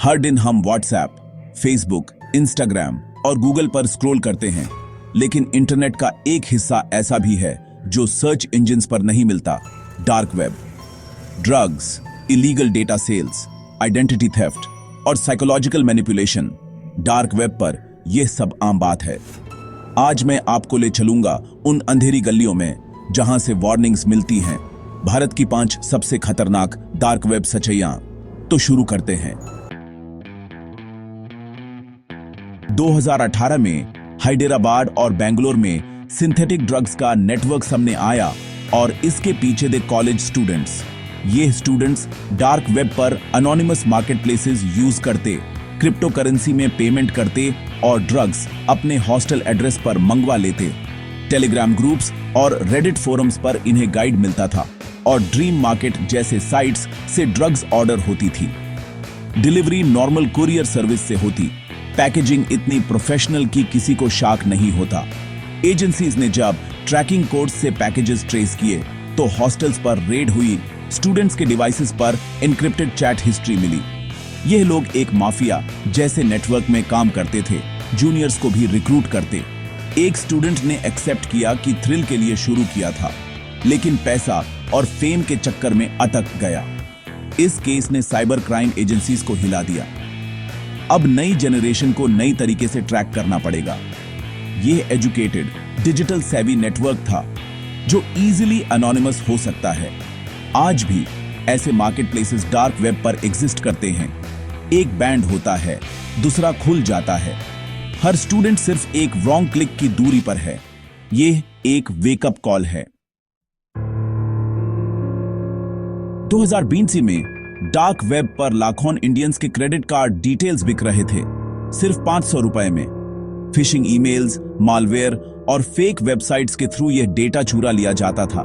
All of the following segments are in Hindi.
हर दिन हम व्हाट्सएप, फेसबुक, इंस्टाग्राम और गूगल पर स्क्रॉल करते हैं, लेकिन इंटरनेट का एक हिस्सा ऐसा भी है जो सर्च इंजिन्स पर नहीं मिलता। Dark web. Drugs, illegal data sales, identity theft और साइकोलॉजिकल मैनिपुलेशन। डार्क वेब पर यह सब आम बात है। आज मैं आपको ले चलूंगा उन अंधेरी गलियों में जहां से वार्निंग्स मिलती हैं। भारत की 5 सबसे खतरनाक डार्क वेब सच्चाइयां। तो शुरू करते हैं। 2018 में हैदराबाद और बेंगलोर में सिंथेटिक ड्रग्स का नेटवर्क सामने आया और इसके पीछे थे कॉलेज स्टूडेंट्स। ये स्टूडेंट्स डार्क वेब पर अनोनिमस मार्केटप्लेसेस यूज करते, क्रिप्टो करेंसी में पेमेंट करते और ड्रग्स अपने हॉस्टल एड्रेस पर मंगवा लेते। टेलीग्राम ग्रुप्स और रेडिट फोरम्स पर इन्हें गाइड मिलता था और ड्रीम मार्केट जैसे साइट्स से ड्रग्स ऑर्डर होती थी। डिलीवरी नॉर्मल कुरियर सर्विस से होती। पैकेजिंग इतनी प्रोफेशनल कि किसी को शाक नहीं होता। एजेंसीज ने जब ट्रैकिंग कोड्स से पैकेजेस ट्रेस किए तो हॉस्टल्स पर रेड हुई। स्टूडेंट्स के डिवाइसेस पर एन्क्रिप्टेड चैट हिस्ट्री मिली। यह लोग एक माफिया जैसे नेटवर्क में काम करते थे, जूनियर्स को भी रिक्रूट करते। एक स्टूडेंट ने एक्सेप्ट किया कि थ्रिल के लिए शुरू किया था, लेकिन पैसा और फेम के चक्कर में अटक गया। इस केस ने साइबर क्राइम एजेंसीज को हिला दिया। अब नई जनरेशन को नई तरीके से ट्रैक करना पड़ेगा। यह एजुकेटेड, डिजिटल सेवी नेटवर्क था जो इजीली एनोनिमस हो सकता है। आज भी ऐसे मार्केटप्लेसेस डार्क वेब पर एग्जिस्ट करते हैं। एक बैंड होता है, दूसरा खुल जाता है। हर स्टूडेंट सिर्फ एक रॉन्ग क्लिक की दूरी पर है। यह एक वेकअप कॉल है। 2020 में डार्क वेब पर लाखों इंडियंस के क्रेडिट कार्ड डिटेल्स बिक रहे थे, सिर्फ 500 रुपए में। फिशिंग ईमेल्स, मालवेयर और फेक वेबसाइट्स के थ्रू यह डेटा चुरा लिया जाता था।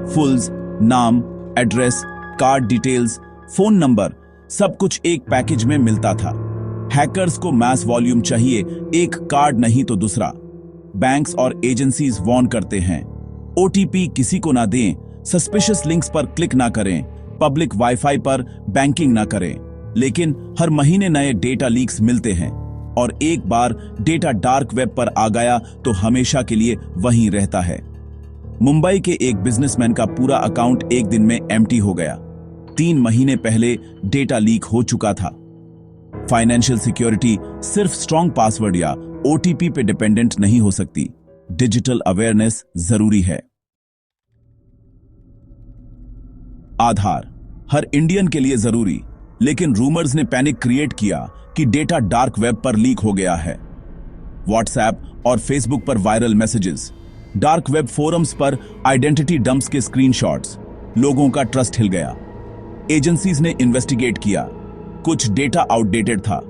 फुल्स, नाम, address, card details, phone number, सब कुछ एक पैकेज में मिलता था। हैकर्स को मैस वॉल्यूम चाहिए, एक कार्ड नहीं तो दूसरा। बैंक्स और एजेंसीज वार्न करते हैं, ओटीपी किसी को ना दें, सस्पिशियस लिंक्स पर क्लिक ना करें, पब्लिक वाईफाई पर बैंकिंग ना करें। लेकिन हर महीने नए डेटा लीक्स मिलते हैं और एक बार डेटा डार्क वेब पर आ गया तो हमेशा के लिए वहीं रहता है। मुंबई के एक बिजनेसमैन का पूरा अकाउंट एक दिन में एम्प्टी हो गया। 3 महीने पहले डेटा लीक हो चुका था। फाइनेंशियल सिक्योरिटी सिर्फ स्ट्रॉन्ग पासवर्ड या ओटीपी पे डिपेंडेंट नहीं हो सकती। डिजिटल अवेयरनेस जरूरी है। आधार हर इंडियन के लिए जरूरी, लेकिन रूमर्स ने पैनिक क्रिएट किया कि डेटा डार्क वेब पर लीक हो गया है। व्हाट्सएप और फेसबुक पर viral messages, dark web forums पर आइडेंटिटी डंप्स के स्क्रीनशॉट्स। लोगों का ट्रस्ट हिल गया। एजेंसीज ने इन्वेस्टिगेट किया। कुछ डेटा आउटडेटेड था,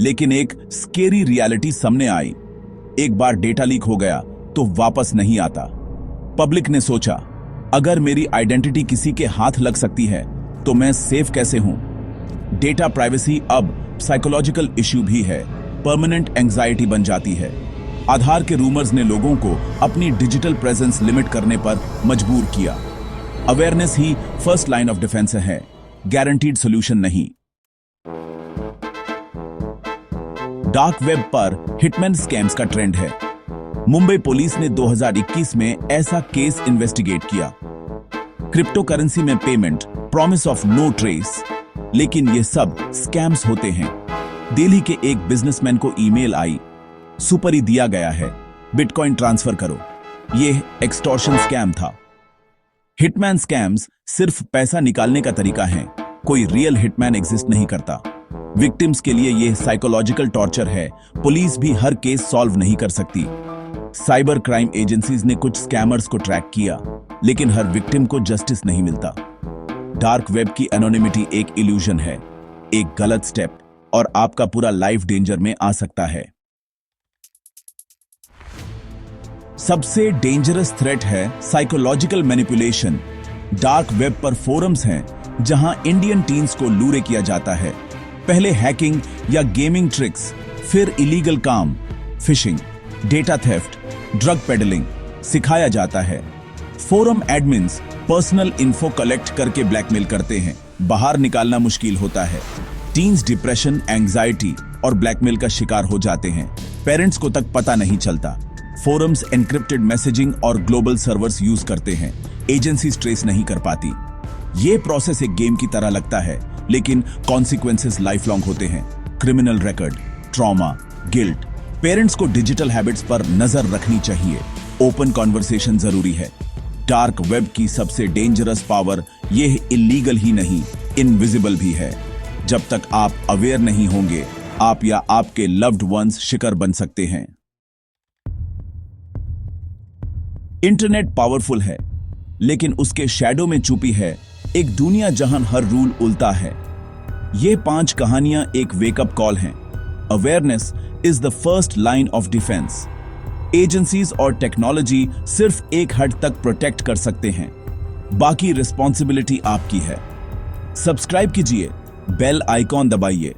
लेकिन एक स्केरी रियलिटी सामने आई। एक बार डेटा लीक हो गया तो वापस नहीं आता। पब्लिक ने सोचा, अगर मेरी आइडेंटिटी किसी के हाथ लग सकती है तो मैं सेफ कैसे हूं? डेटा प्राइवेसी अब साइकोलॉजिकल इश्यू भी है, परमानेंट एंजाइटी बन जाती है। आधार के रूमर्स ने लोगों को अपनी डिजिटल प्रेजेंस लिमिट करने पर मजबूर किया। अवेयरनेस ही फर्स्ट लाइन ऑफ डिफेंस है, गारंटीड सॉल्यूशन नहीं। डार्क वेब पर हिटमैन स्कैम्स का ट्रेंड है। मुंबई पुलिस ने 2021 में ऐसा केस इन्वेस्टिगेट किया। क्रिप्टो करेंसी में payment, promise of no trace, लेकिन ये सब स्कैम्स होते हैं। दिल्ली के एक बिजनेसमैन को ईमेल आई, सुपरी दिया गया है, बिटकॉइन ट्रांसफर करो। यह एक्सटॉर्शन स्कैम था। हिटमैन स्कैम्स सिर्फ पैसा निकालने का तरीका है, कोई रियल हिटमैन एग्जिस्ट नहीं करता। विक्टिम्स के लिए यह साइकोलॉजिकल टॉर्चर है। पुलिस भी हर केस सॉल्व नहीं कर सकती। साइबर क्राइम एजेंसीज ने कुछ स्कैमर्स को ट्रैक किया, लेकिन हर विक्टिम को जस्टिस नहीं मिलता। डार्क वेब की एनोनिमिटी एक इल्यूजन है। एक गलत स्टेप और आपका पूरा लाइफ डेंजर में आ सकता है। सबसे डेंजरस थ्रेट है साइकोलॉजिकल मैनिपुलेशन। डार्क वेब पर फोरम्स हैं जहां इंडियन टीन्स को लूरे किया जाता है। पहले हैकिंग या गेमिंग ट्रिक्स, फिर इलीगल काम, fishing, data theft, drug peddling सिखाया जाता है। Forum admins personal info collect करके ब्लैकमेल करते हैं। बाहर निकालना मुश्किल होता है। टीन्स डिप्रेशन, एंजाइटी और ब्लैकमेल का शिकार हो जाते हैं। पेरेंट्स को तक पता नहीं चलता। फोरम्स एनक्रिप्टेड मैसेजिंग और ग्लोबल सर्वर्स यूज करते हैं। एजेंसीज ट्रेस नहीं कर पाती। ये प्रोसेस एक गेम की तरह लगता है, लेकिन कॉन्सिक्वेंसेस लाइफ लॉन्ग होते हैं। Criminal record, trauma, guilt. Parents को डिजिटल हैबिट्स पर नजर रखनी चाहिए। ओपन कॉन्वर्सेशन जरूरी है। डार्क वेब की सबसे डेंजरस पावर यह इलीगल ही नहीं, इनविजिबल भी है। जब तक आप अवेयर नहीं होंगे, आप या आपके लव्ड वंस शिकार बन सकते हैं। इंटरनेट पावरफुल है, लेकिन उसके शैडो में छुपी है एक दुनिया जहां हर रूल उल्टा है। ये 5 कहानियां एक वेकअप कॉल हैं। Awareness is the first line of defence. Agencies और टेक्नोलॉजी सिर्फ एक हद तक प्रोटेक्ट कर सकते हैं, बाकी रिस्पॉन्सिबिलिटी आपकी है। सब्सक्राइब कीजिए, बेल आइकॉन दबाइए